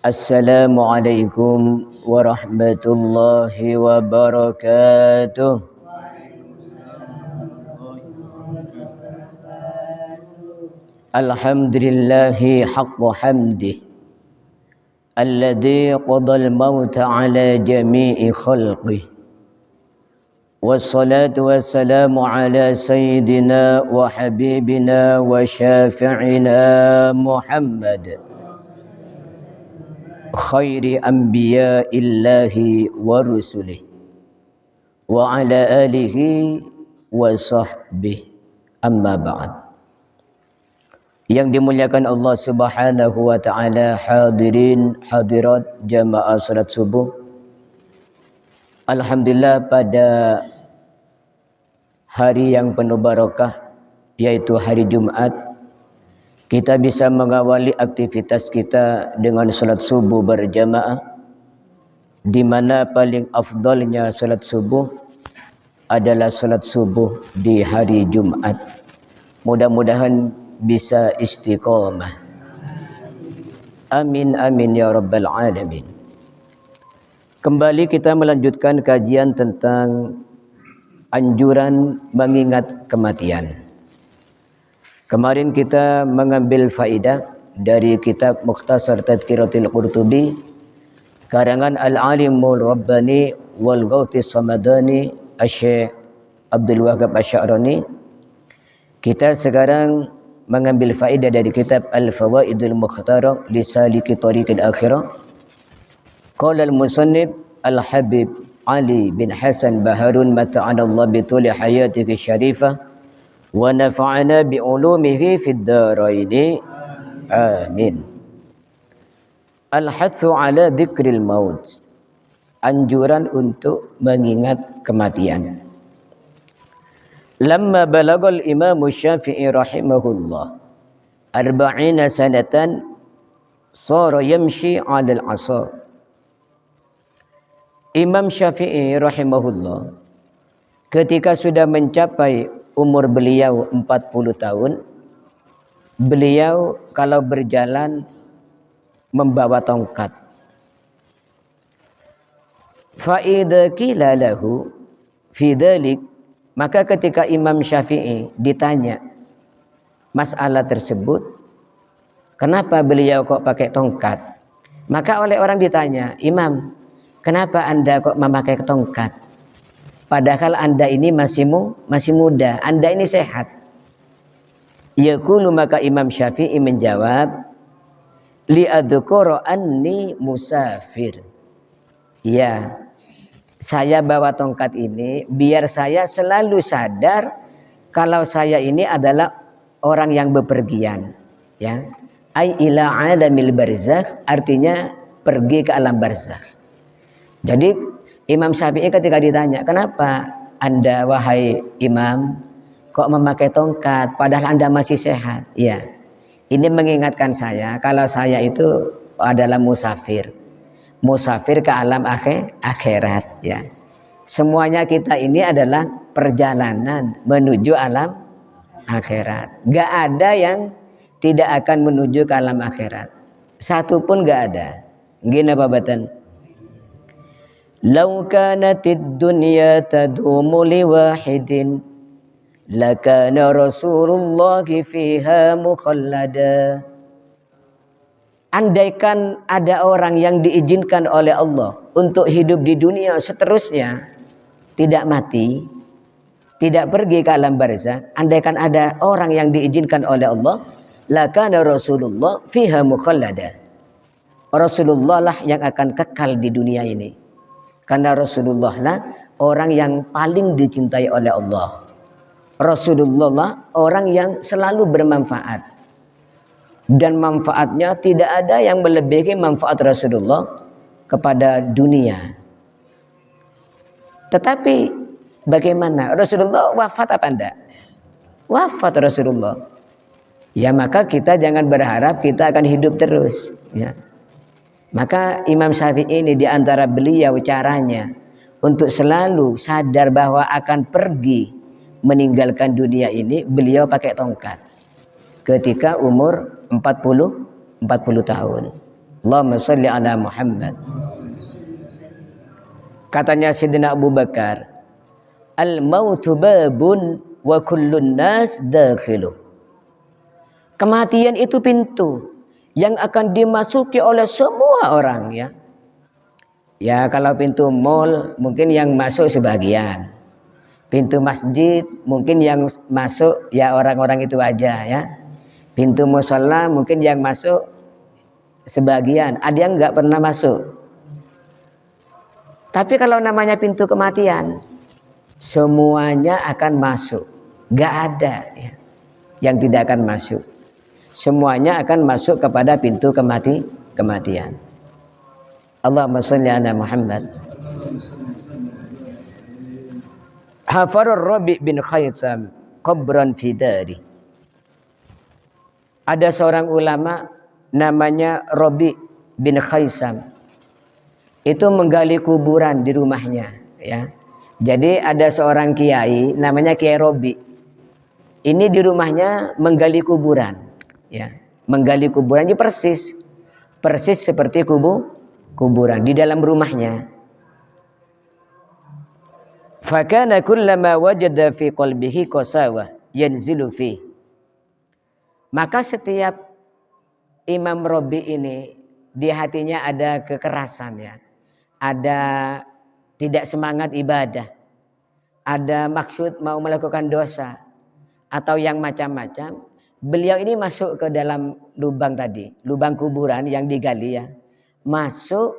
Assalamualaikum warahmatullahi wabarakatuh. Alhamdulillahi haqqa hamdih alladhi qadal mauta ala jami'i khalqih. Wassalatu wassalamu ala sayyidina wa habibina wa syafi'ina Muhammad khairi anbiya'illahi wa rusulih wa ala alihi wa sahbihi, amma ba'd. Yang dimuliakan Allah Subhanahu wa taala, hadirin hadirat jamaah salat subuh. Alhamdulillah, pada hari yang penuh barakah yaitu hari Jumat, kita bisa mengawali aktivitas kita dengan salat subuh berjamaah, di mana paling afdalnya salat subuh adalah salat subuh di hari Jumat. Mudah-mudahan bisa istiqamah. Amin amin ya rabbal alamin. Kembali kita melanjutkan kajian tentang anjuran mengingat kematian. Kemarin kita mengambil faidah dari kitab Mukhtasar Tadhkiratul Qurtubi karangan Al-Alimul Rabbani wal Ghawthis Samadani Asy-Syaikh Abdul Wahhab Asy-Sya'rani. Kita sekarang mengambil faidah dari kitab Al-Fawaidul Mukhtarah li Saliki Thariqil Akhirah. Qala al-musannif Al-Habib Ali bin Hasan Baharun mata'anallahu bi tuli hayatihi syarifah wa nafa'ana bi ulumihi fid dharaini amin. Al-hathu ala dzikril maut, anjuran untuk mengingat kematian. Lamma balagal Imam Syafi'i rahimahullah 40 sanatan sara yamshi 'alal 'asa. Imam Syafi'i rahimahullah ketika sudah mencapai umur beliau 40 tahun, beliau kalau berjalan membawa tongkat. Fa idza qila lahu fi dzalik, maka ketika Imam Syafi'i ditanya masalah tersebut, kenapa beliau kok pakai tongkat? Maka oleh orang ditanya, Imam, kenapa Anda kok memakai tongkat? Padahal Anda ini masih muda, Anda ini sehat. Yaqulu, maka Imam Syafi'i menjawab, li adzkura anni musafir. Ya, saya bawa tongkat ini biar saya selalu sadar kalau saya ini adalah orang yang bepergian, ya. Ai ila alamil barzakh, artinya pergi ke alam barzakh. Jadi Imam Syafi'i ketika ditanya, kenapa Anda wahai Imam kok memakai tongkat padahal Anda masih sehat? Ya, ini mengingatkan saya kalau saya itu adalah musafir ke alam akhirat, ya. Semuanya kita ini adalah perjalanan menuju alam akhirat. Gak ada yang tidak akan menuju ke alam akhirat, satu pun gak ada. Gini apa batan? Lau kanatid dunya tadumu liwahidin lakana Rasulullah fiha mukhallada. Andaikan ada orang yang diizinkan oleh Allah untuk hidup di dunia seterusnya, tidak mati, tidak pergi ke alam barzakh, andaikan ada orang yang diizinkan oleh Allah, lakana Rasulullah fiha mukhallada. Rasulullah lah yang akan kekal di dunia ini. Karena Rasulullah lah orang yang paling dicintai oleh Allah. Rasulullah lah orang yang selalu bermanfaat. Dan manfaatnya tidak ada yang melebihi manfaat Rasulullah kepada dunia. Tetapi bagaimana? Rasulullah wafat apa enggak? Wafat Rasulullah. Ya, maka kita jangan berharap kita akan hidup terus, ya. Maka Imam Syafi'i ini diantara beliau caranya untuk selalu sadar bahwa akan pergi meninggalkan dunia ini, beliau pakai tongkat ketika umur 40 tahun. Allahumma shalli ala Muhammad. Katanya Sayyidina Abu Bakar, al-mautu babun wa kullun nas dakhiluh. Kematian itu pintu yang akan dimasuki oleh semua orang, ya. Ya, kalau pintu mall mungkin yang masuk sebagian. Pintu masjid mungkin yang masuk ya orang-orang itu aja, ya. Pintu mushola mungkin yang masuk sebagian, ada yang nggak pernah masuk. Tapi kalau namanya pintu kematian, semuanya akan masuk. Nggak ada, ya, yang tidak akan masuk. Semuanya akan masuk kepada pintu kematian. Allahumma shalli ala Muhammad. Hafarur Rabi' bin Khaisam qabran fi dari. Ada seorang ulama namanya Rabi' bin Khaisam. Itu menggali kuburan di rumahnya, ya. Jadi ada seorang kiai namanya Kiai Rabi'. Ini di rumahnya menggali kuburan, ya. Menggali kuburan ini persis seperti kuburan di dalam rumahnya. Fakana kullama wajada fi qalbihi qasawa yanzilu fi. Maka setiap Imam Rabi ini di hatinya ada kekerasan, ya. Ada tidak semangat ibadah. Ada maksud mau melakukan dosa atau yang macam-macam. Beliau ini masuk ke dalam lubang tadi, lubang kuburan yang digali, ya. Masuk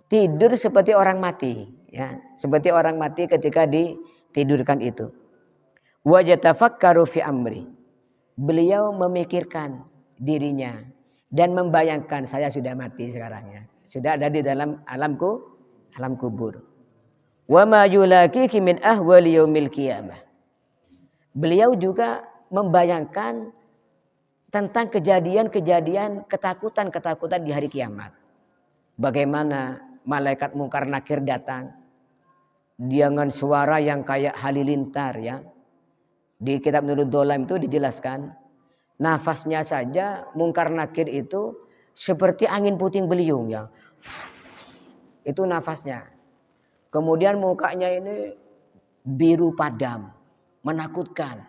tidur seperti orang mati, ya, seperti orang mati ketika ditidurkan itu. Wa yatafakkaru fi amri. Beliau memikirkan dirinya dan membayangkan, saya sudah mati sekarang, ya. Sudah ada di dalam alam kubur. Wa ma yulaqiki min ahwali yaumil qiyamah. Beliau juga membayangkan tentang kejadian-kejadian ketakutan di hari kiamat. Bagaimana malaikat mungkar nakir datang dengan suara yang kayak halilintar, ya. Di kitab Nurul Dolam itu dijelaskan, nafasnya saja mungkar nakir itu seperti angin puting beliung, ya. Itu nafasnya. Kemudian mukanya ini biru padam, menakutkan.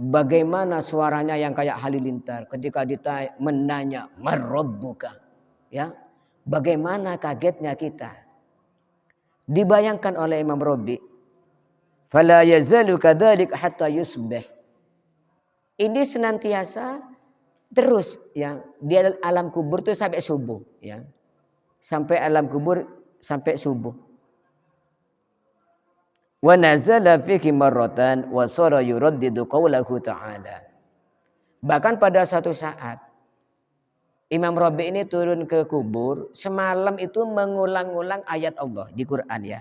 Bagaimana suaranya yang kayak halilintar ketika menanya marrabbuka, ya. Bagaimana kagetnya kita. Dibayangkan oleh Imam Rabi', fala yazalu kadzalik hatta yusbih. Ini senantiasa terus, ya, di alam kubur itu sampai subuh, ya. Sampai alam kubur sampai subuh. Wa nazala fihi marratan wa sara yuraddidu qaulahu ta'ala. Bahkan pada suatu saat Imam Rabi' ini turun ke kubur, semalam itu mengulang-ulang ayat Allah di Quran, ya.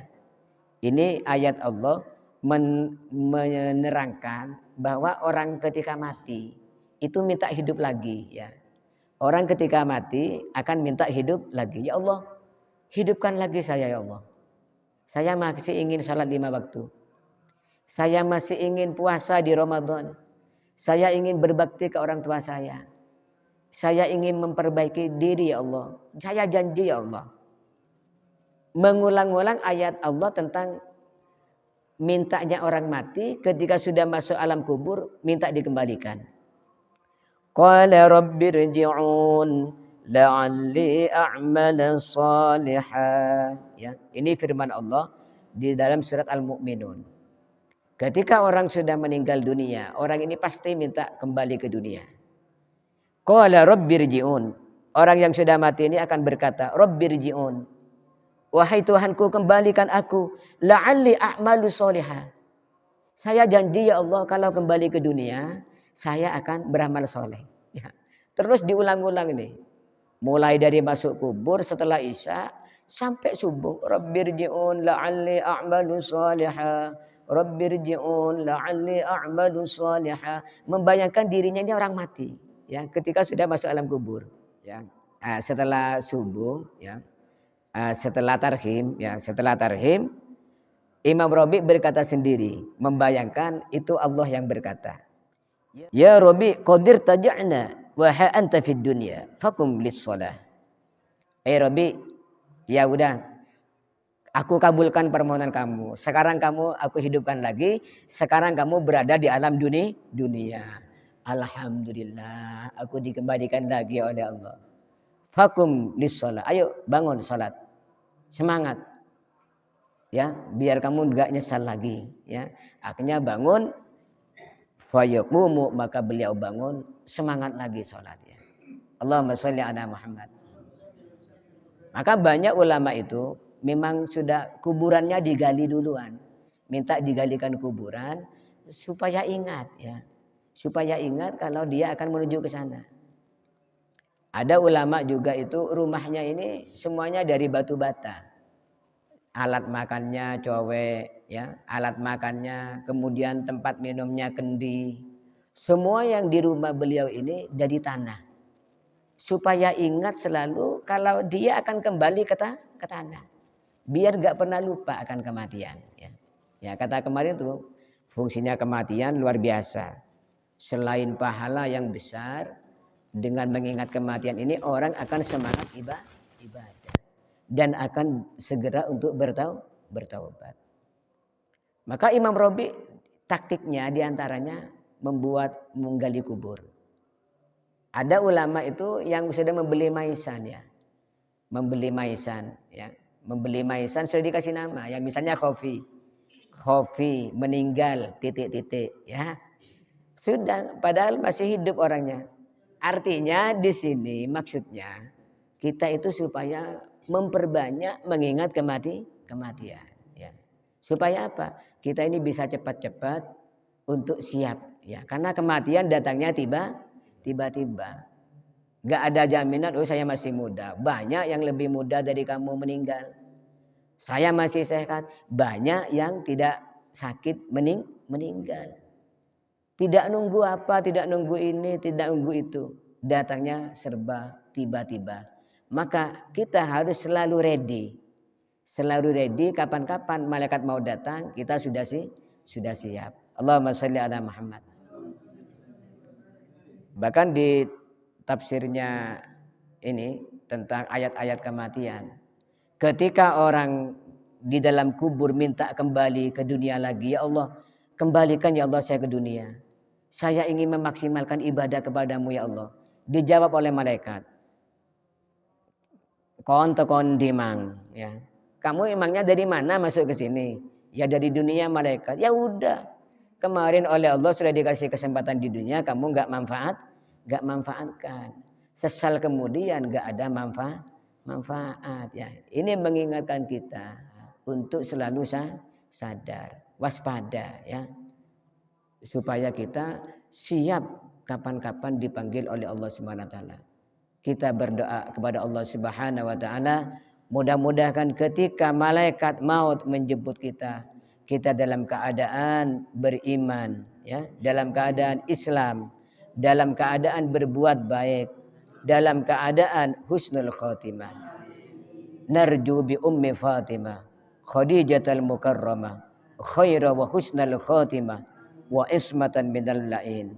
Ini ayat Allah menerangkan bahwa orang ketika mati itu minta hidup lagi, ya. Orang ketika mati akan minta hidup lagi. Ya Allah, hidupkan lagi saya, ya Allah. Saya masih ingin salat 5 waktu. Saya masih ingin puasa di Ramadan. Saya ingin berbakti ke orang tua saya. Saya ingin memperbaiki diri, ya Allah. Saya janji, ya Allah. Mengulang-ulang ayat Allah tentang mintanya orang mati ketika sudah masuk alam kubur, minta dikembalikan. Qala rabbirji'un la'alli a'mala salihah. Ya, ini firman Allah di dalam surat Al-Mu'minun. Ketika orang sudah meninggal dunia, orang ini pasti minta kembali ke dunia. Qala rabbirji'un. Orang yang sudah mati ini akan berkata, rabbirji'un. Wahai Tuhanku, kembalikan aku. La'alli a'malu salihah. Saya janji, ya Allah, kalau kembali ke dunia, saya akan beramal soleh. Ya. Terus diulang-ulang ini. Mulai dari masuk kubur setelah Isya sampai subuh. Rabbirji'un la'alli a'malu salihah. Rabbirji'un la'alli a'malu salihah. Membayangkan dirinya ini orang mati, ya, ketika sudah masuk alam kubur, ya. Setelah subuh, ya. Setelah tarhim, ya, setelah tarhim Imam Rabi' berkata sendiri, membayangkan itu Allah yang berkata, ya Rabi' qadir taja'na wa ha anta fid dunya fakum lis-shalah. Rabbi, ya udah, aku kabulkan permohonan kamu. Sekarang kamu aku hidupkan lagi. Sekarang kamu berada di alam dunia. Alhamdulillah, aku dikembalikan lagi oleh Allah. Fakum lis-shalah. Ayo bangun salat. Semangat. Ya, biar kamu enggak nyesal lagi, ya. Akhirnya bangun, fayaqumu, maka beliau bangun, semangat lagi salat, ya. Allahumma shalli ala Muhammad. Maka banyak ulama itu memang sudah kuburannya digali duluan. Minta digalikan kuburan supaya ingat, ya. Supaya ingat kalau dia akan menuju ke sana. Ada ulama juga itu rumahnya ini semuanya dari batu bata. Alat makannya cowek, ya, alat makannya, kemudian tempat minumnya kendi. Semua yang di rumah beliau ini dari tanah. Supaya ingat selalu kalau dia akan kembali ke tanah. Biar gak pernah lupa akan kematian. Ya, kata kemarin tuh, fungsinya kematian luar biasa. Selain pahala yang besar, dengan mengingat kematian ini orang akan semangat ibadah. Dan akan segera untuk bertaubat. Maka Imam Rabi taktiknya diantaranya menggali kubur. Ada ulama itu yang sudah membeli maisan, ya. Membeli maisan, ya. Membeli maisan sudah dikasih nama, ya, misalnya Khofi meninggal titik-titik, ya. Sudah, padahal masih hidup orangnya. Artinya di sini maksudnya kita itu supaya memperbanyak mengingat kematian, ya. Supaya apa? Kita ini bisa cepat-cepat untuk siap, ya. Karena kematian datangnya tiba-tiba. Gak ada jaminan, oh saya masih muda. Banyak yang lebih muda dari kamu meninggal. Saya masih sehat. Banyak yang tidak sakit meninggal. Tidak nunggu apa, tidak nunggu ini, tidak nunggu itu. Datangnya serba tiba-tiba. Maka kita harus selalu ready. Selalu ready, kapan-kapan malaikat mau datang, kita sudah siap. Allahumma shalli ala Muhammad. Bahkan di tafsirnya ini tentang ayat-ayat kematian. Ketika orang di dalam kubur minta kembali ke dunia lagi, ya Allah, kembalikan ya Allah saya ke dunia. Saya ingin memaksimalkan ibadah kepadamu ya Allah. Dijawab oleh malaikat. Kon dimang, ya. Kamu emangnya dari mana masuk ke sini? Ya dari dunia malaikat. Ya udah. Kemarin oleh Allah sudah dikasih kesempatan di dunia, kamu enggak manfaatkan. Sesal kemudian enggak ada manfaat, ya. Ini mengingatkan kita untuk selalu sadar, waspada, ya. Supaya kita siap kapan-kapan dipanggil oleh Allah Subhanahu wa taala. Kita berdoa kepada Allah Subhanahu wa taala, mudah-mudahan ketika malaikat maut menjemput kita, kita dalam keadaan beriman, ya, dalam keadaan Islam, dalam keadaan berbuat baik, dalam keadaan husnul khotimah. Narju bi ummi Fatimah, Khadijatul Mukarramah, khaira wa husnul khotimah wa ismatan minal la'in.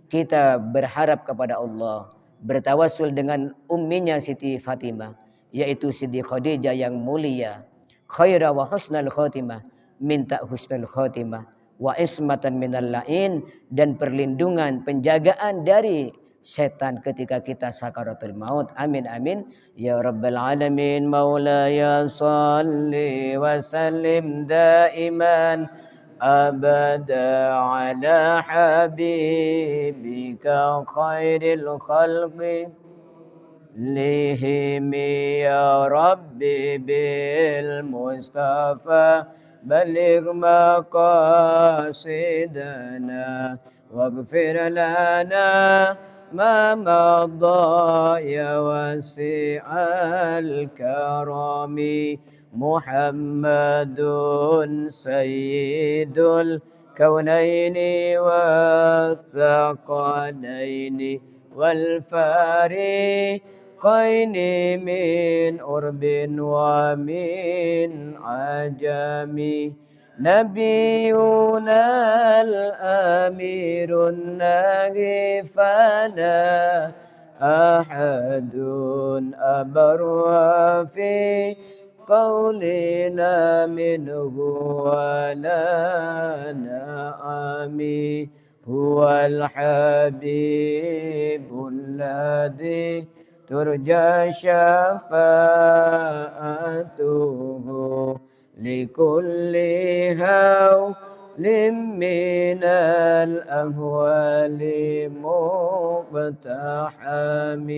Kita berharap kepada Allah, bertawassul dengan umminya Siti Fatimah, yaitu Siti Khadijah yang mulia, khaira wa husnul khotimah, minta husnul khotimah, wa ismatan minal la'in, dan perlindungan, penjagaan dari setan ketika kita sakaratul maut. Amin amin ya rabbal alamin. Maulaya salli wa sallim daiman abada ala habibika khairil khalqi lihim ya rabbi bil mustafa baligh maqasidana waghfir lana ما مضى يا واسع الكرم محمد سيد الكونين والثقلين والفارقين من أرب ومن عجم نبينا الأمير الناهي فلا أحد أبرها في قولنا منه ولا نعمي هو الحبيب الذي ترجى شفاعته لكل هول من الأهوال مقتحم